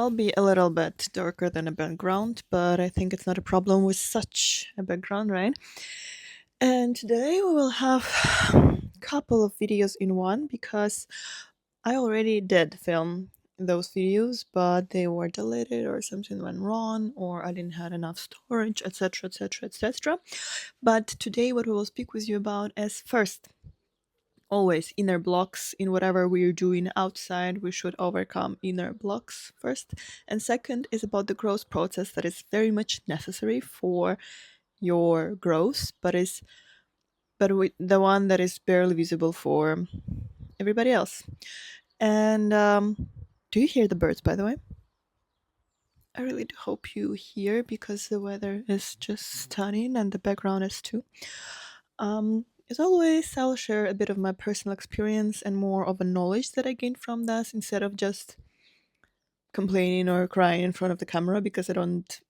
I'll be a little bit darker than a background, but I think it's not a problem with such a background, right? And today we will have a couple of videos in one because I already did film those videos, but they were deleted or something went wrong or I didn't have enough storage, etc., etc., etc. But today what we will speak with you about is first always inner blocks in whatever we're doing outside. We should overcome inner blocks first, and second is about the growth process that is very much necessary for your growth, the one that is barely visible for everybody else. And do you hear the birds, by the way? I really do hope you hear because the weather is just stunning and the background is too. As always, I'll share a bit of my personal experience and more of a knowledge that I gained from this instead of just complaining or crying in front of the camera because I don't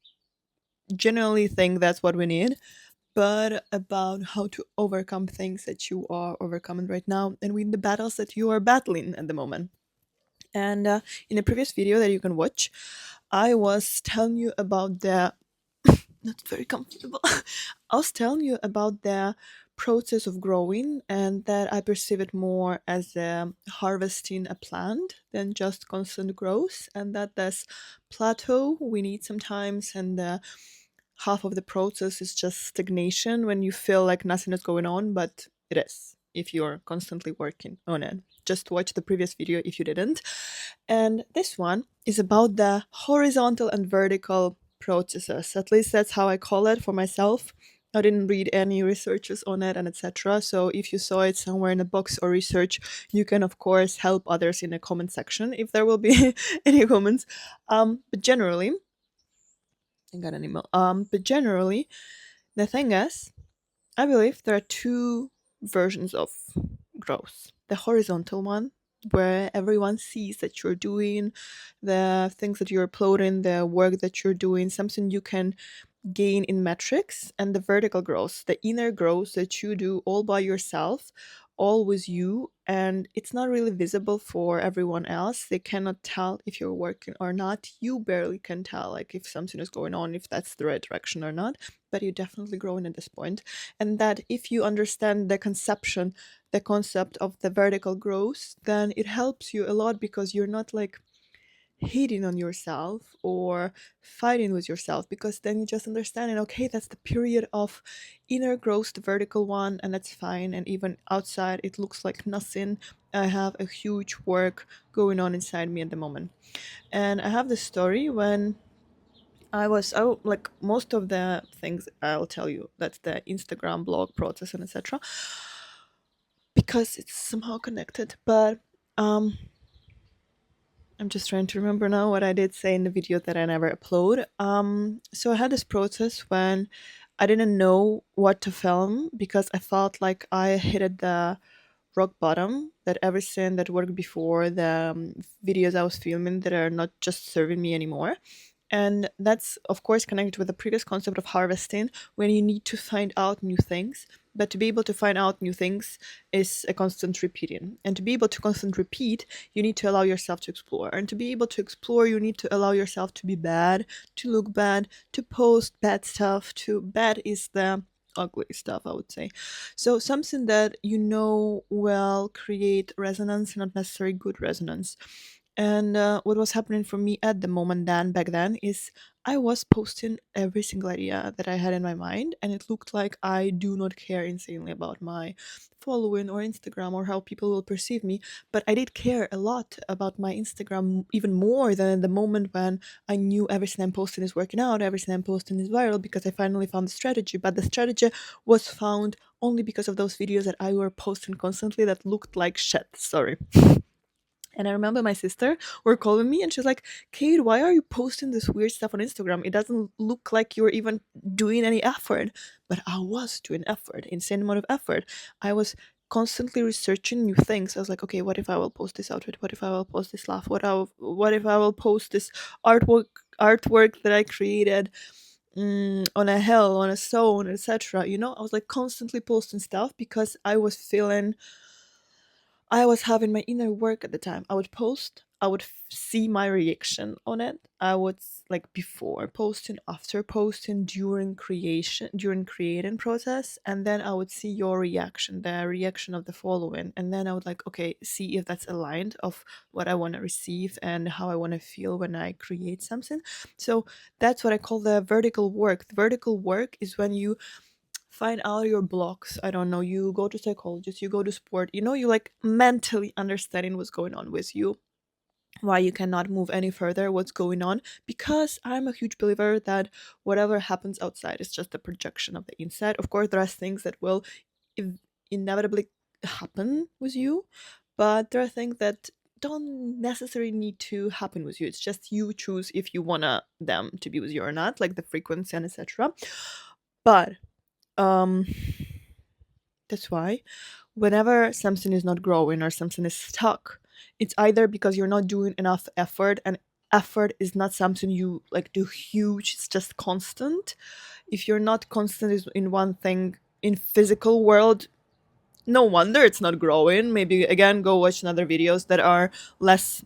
generally think that's what we need, but about how to overcome things that you are overcoming right now and win the battles that you are battling at the moment. And in a previous video that you can watch, I was telling you about the not very comfortable. I was telling you about the process of growing and that I perceive it more as harvesting a plant than just constant growth, and that this plateau we need sometimes, and half of the process is just stagnation when you feel like nothing is going on, but it is if you're constantly working on it. Just watch the previous video if you didn't. And this one is about the horizontal and vertical processes. At least that's how I call it for myself. I didn't read any researches on it and etc. So if you saw it somewhere in a box or research, you can of course help others in the comment section if there will be any comments. But generally, I got an email. But generally, the thing is, I believe there are two versions of growth. The horizontal one, where everyone sees that you're doing the things that you're uploading, the work that you're doing, something you can gain in metrics, and the vertical growth, the inner growth that you do all by yourself, all with you, and it's not really visible for everyone else. They cannot tell if you're working or not. You barely can tell, like, if something is going on, if that's the right direction or not, but you're definitely growing at this point. And that if you understand the concept of the vertical growth, then it helps you a lot because you're not like hating on yourself or fighting with yourself, because then you just understand, and okay, that's the period of inner growth, the vertical one, and that's fine. And even outside it looks like nothing, I have a huge work going on inside me at the moment. And I have this story when like most of the things I'll tell you, that's the Instagram blog process and etc, because it's somehow connected. But um I'm just trying to remember now what I did say in the video that I never upload. So I had this process when I didn't know what to film because I felt like I hit at the rock bottom, that everything that worked before, the videos I was filming that are not just serving me anymore. And that's, of course, connected with the previous concept of harvesting, when you need to find out new things. But to be able to find out new things is a constant repeating. And to be able to constant repeat, you need to allow yourself to explore. And to be able to explore, you need to allow yourself to be bad, to look bad, to post bad stuff. To bad is the ugly stuff, I would say. So something that you know will create resonance, not necessarily good resonance. And what was happening for me at the moment, then back then, is I was posting every single idea that I had in my mind, and it looked like I do not care insanely about my following or Instagram or how people will perceive me. But I did care a lot about my Instagram, even more than at the moment when I knew everything I'm posting is working out, everything I'm posting is viral, because I finally found the strategy. But the strategy was found only because of those videos that I were posting constantly that looked like shit. Sorry. And I remember my sister were calling me and she's like, Kate, why are you posting this weird stuff on Instagram? It doesn't look like you're even doing any effort. But I was doing effort, insane amount of effort. I was constantly researching new things. I was like, okay, what if I will post this outfit? What if I will post this laugh? What if I will post this artwork that I created on a hill, on a stone, etc. I was like constantly posting stuff because I was having my inner work at the time. I would post, I would see my reaction on it. I would like before posting, after posting, during creating process, and then I would see your reaction, the reaction of the following, and then I would like, okay, see if that's aligned of what I want to receive and how I want to feel when I create something. So that's what I call the vertical work. The vertical work is when you find out your blocks. I don't know, you go to psychologist, you go to sport, you like mentally understanding what's going on with you, why you cannot move any further, what's going on. Because I'm a huge believer that whatever happens outside is just a projection of the inside. Of course, there are things that will inevitably happen with you, but there are things that don't necessarily need to happen with you. It's just you choose if you wanna them to be with you or not, like the frequency and etc. But um that's why whenever something is not growing or something is stuck, it's either because you're not doing enough effort, and effort is not something you like do huge, it's just constant. If you're not constant in one thing in physical world, no wonder it's not growing. Maybe again go watch another videos that are less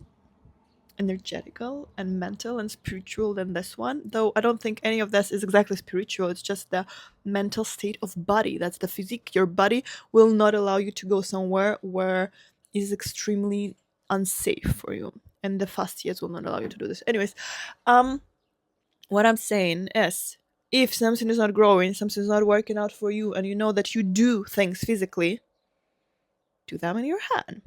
energetical and mental and spiritual than this one, though I don't think any of this is exactly spiritual. It's just the mental state of body, that's the physique. Your body will not allow you to go somewhere where it is extremely unsafe for you, and the fascias will not allow you to do this. Anyways, um what I'm saying is, if something is not growing, something's not working out for you, and you know that you do things physically, do them in your head.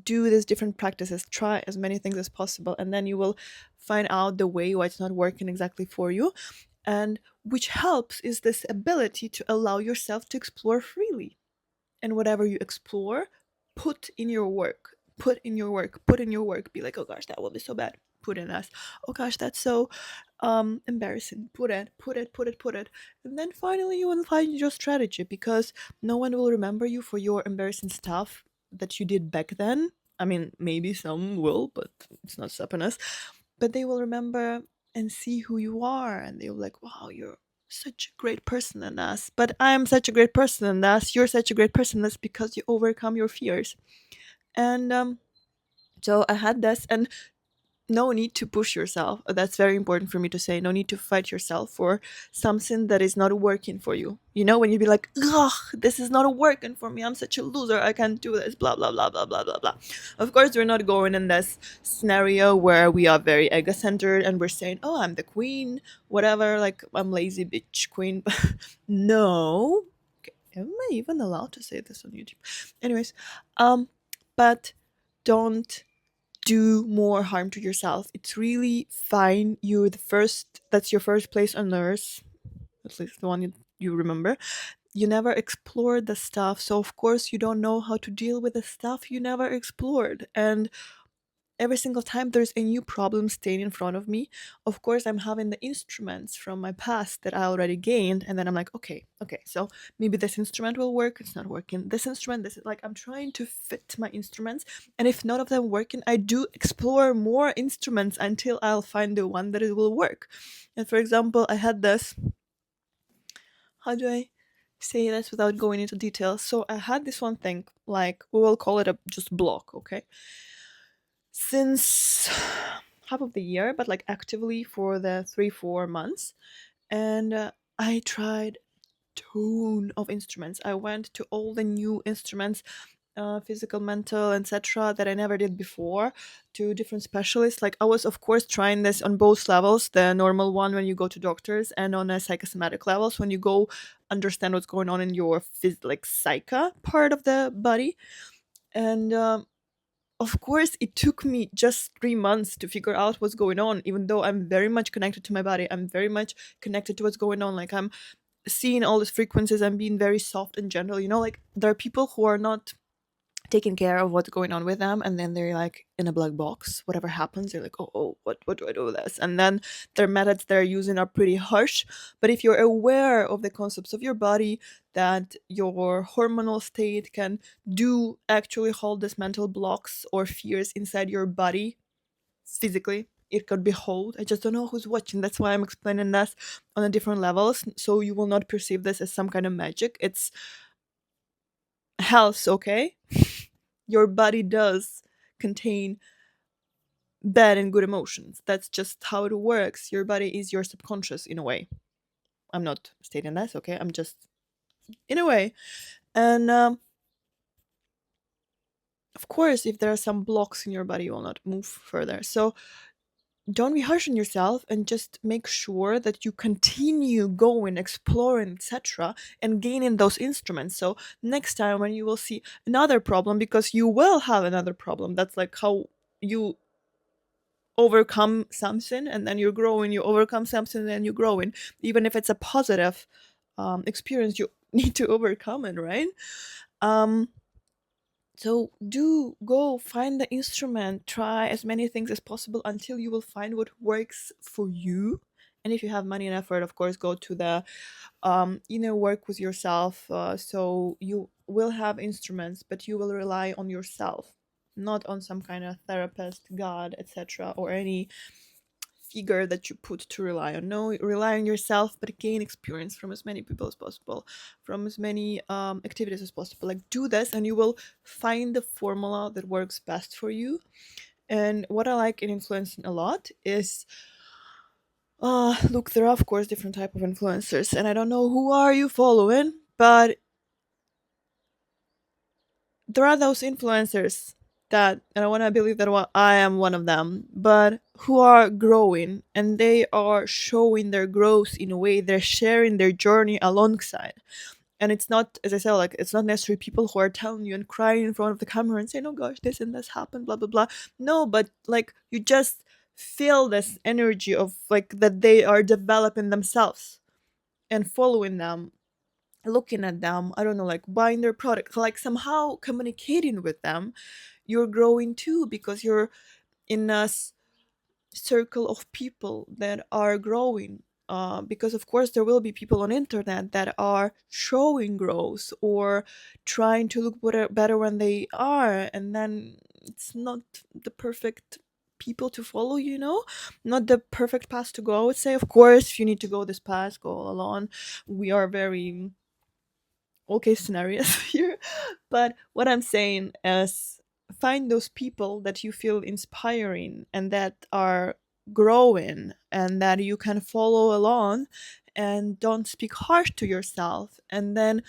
Do these different practices, try as many things as possible, and then you will find out the way why it's not working exactly for you. And which helps is this ability to allow yourself to explore freely. And whatever you explore, put in your work, put in your work, put in your work. Be like, oh gosh, that will be so bad, put in us. Oh gosh, that's so embarrassing, put it, put it, put it, put it. And then finally you will find your strategy, because no one will remember you for your embarrassing stuff that you did back then. I mean, maybe some will, but it's not stopping us. But they will remember and see who you are, and they'll be like, wow, you're such a great person in us. But I'm such a great person in us, you're such a great person in us, because you overcome your fears. And so I had this, and no need to push yourself. That's very important for me to say. No need to fight yourself for something that is not working for you. You know, when you be like, ugh, this is not working for me, I'm such a loser, I can't do this, blah, blah, blah, blah, blah, blah, blah. Of course, we're not going in this scenario where we are very ego centered and we're saying, oh, I'm the queen, whatever, like, I'm lazy bitch queen. No. Okay. Am I even allowed to say this on YouTube? Anyways, but don't do more harm to yourself. It's really fine. You're the first, that's your first place on earth, at least the one you remember. You never explored the stuff, so of course you don't know how to deal with the stuff you never explored. And every single time there's a new problem staying in front of me, of course I'm having the instruments from my past that I already gained, and then I'm like, okay, so maybe this instrument will work, it's not working, this instrument, this is like, I'm trying to fit my instruments, and if none of them working, I do explore more instruments until I'll find the one that it will work. And for example, I had this, how do I say this without going into details? So I had this one thing, like, we will call it a just block, okay, since half of the year, but like actively for the 3-4 months. And I tried ton of instruments. I went to all the new instruments, physical, mental, etc., that I never did before, to different specialists. Like, I was of course trying this on both levels, the normal one when you go to doctors, and on a psychosomatic levels when you go understand what's going on in your like psyche part of the body. And of course, it took me just 3 months to figure out what's going on, even though I'm very much connected to my body. I'm very much connected to what's going on. Like, I'm seeing all these frequencies and being very soft and gentle. You know, like, there are people who are not taking care of what's going on with them, and then they're like in a black box. Whatever happens, they're like, oh, what do I do with this? And then their methods they're using are pretty harsh. But if you're aware of the concepts of your body, that your hormonal state can do actually hold these mental blocks or fears inside your body physically, it could be hold. I just don't know who's watching, that's why I'm explaining this on a different levels, so you will not perceive this as some kind of magic. It's health, okay? Your body does contain bad and good emotions. That's just how it works. Your body is your subconscious in a way. I'm not stating that, okay? I'm just in a way. And of course, if there are some blocks in your body, you will not move further. So don't be harsh on yourself and just make sure that you continue going, exploring, etc., and gaining those instruments. So next time when you will see another problem, because you will have another problem, that's like how you overcome something and then you're growing, you overcome something and then you're growing. Even if it's a positive experience, you need to overcome it, right? Um, so do go find the instrument, try as many things as possible until you will find what works for you. And if you have money and effort, of course, go to the inner work with yourself. So you will have instruments, but you will rely on yourself, not on some kind of therapist, God, etc., or any figure that you put to rely on. No, rely on yourself, but gain experience from as many people as possible, from as many activities as possible. Like do this, and you will find the formula that works best for you. And what I like in influencing a lot is, look, there are of course different type of influencers, and I don't know who are you following, but there are those influencers that, and I want to believe that I am one of them, but who are growing and they are showing their growth in a way, they're sharing their journey alongside. And it's not, as I said, like it's not necessarily people who are telling you and crying in front of the camera and saying, oh gosh, this and this happened, blah blah blah. No, but like you just feel this energy of like that they are developing themselves, and following them, looking at them, I don't know, like buying their product, like somehow communicating with them, you're growing too, because you're in a circle of people that are growing. Because of course there will be people on internet that are showing growth or trying to look better when they are, and then it's not the perfect people to follow, not the perfect path to go. I would say, of course, if you need to go this path, go all alone. We are very all case scenarios here. But what I'm saying is, find those people that you feel inspiring and that are growing and that you can follow along, and don't speak harsh to yourself, and then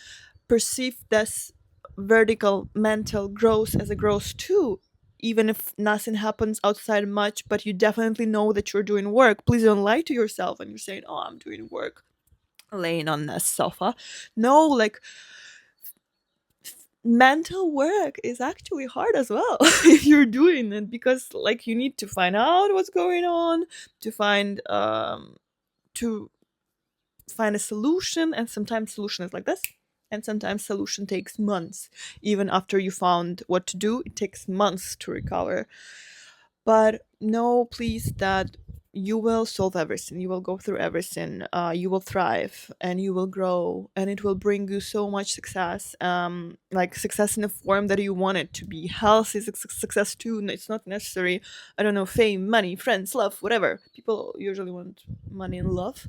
perceive this vertical mental growth as a growth too. Even if nothing happens outside much, but you definitely know that you're doing work. Please don't lie to yourself and you're saying, oh, I'm doing work laying on the sofa. No, like mental work is actually hard as well if you're doing it, because like you need to find out what's going on, to to find a solution, and sometimes solution is like this, and sometimes solution takes months. Even after you found what to do, it takes months to recover. But know, please, that you will solve everything, you will go through everything, you will thrive and you will grow, and it will bring you so much success, like success in a form that you want it to be. Health is a success too. It's not necessary, I don't know, fame, money, friends, love, whatever. People usually want money and love.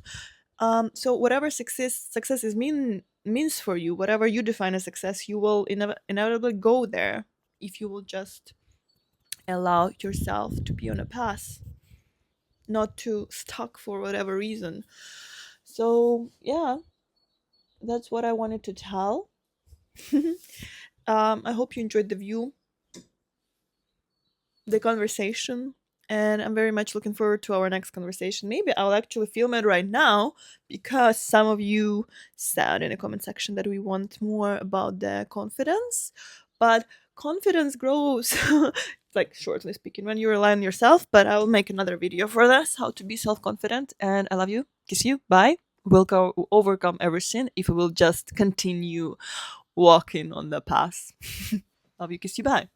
So whatever success is means for you, whatever you define as success, you will inevitably go there, if you will just allow yourself to be on a path, not to stuck for whatever reason. So yeah, that's what I wanted to tell. I hope you enjoyed the view, the conversation, and I'm very much looking forward to our next conversation. Maybe I'll actually film it right now, because some of you said in the comment section that we want more about the confidence. But confidence grows, like shortly speaking, when you rely on yourself. But I will make another video for this, how to be self-confident. And I love you, kiss you, bye. We'll overcome everything if we will just continue walking on the path. Love you, kiss you, bye.